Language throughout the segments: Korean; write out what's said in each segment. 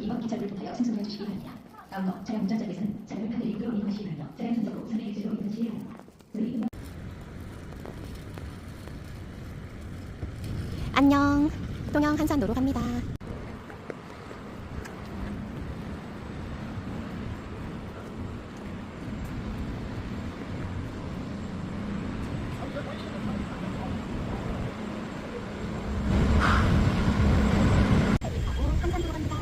2번 기차를 통하여 승선해 주시기 바랍니다. 다음으로 차량 운전자께서는 차량을 하늘에 끌어 이용하시기 바라며 차량 선적으로 선행 기지로 이동하시기 바랍니다. 안녕. 통영 한산도로 갑니다. 한산도로 갑니다.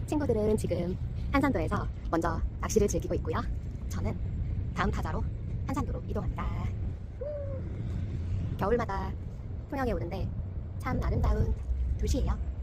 친구들은 지금 한산도에서 먼저 낚시를 즐기고 있고요. 저는 다음 타자로 한산도로 이동합니다. 겨울마다 통영에 오는데 참 아름다운 도시예요.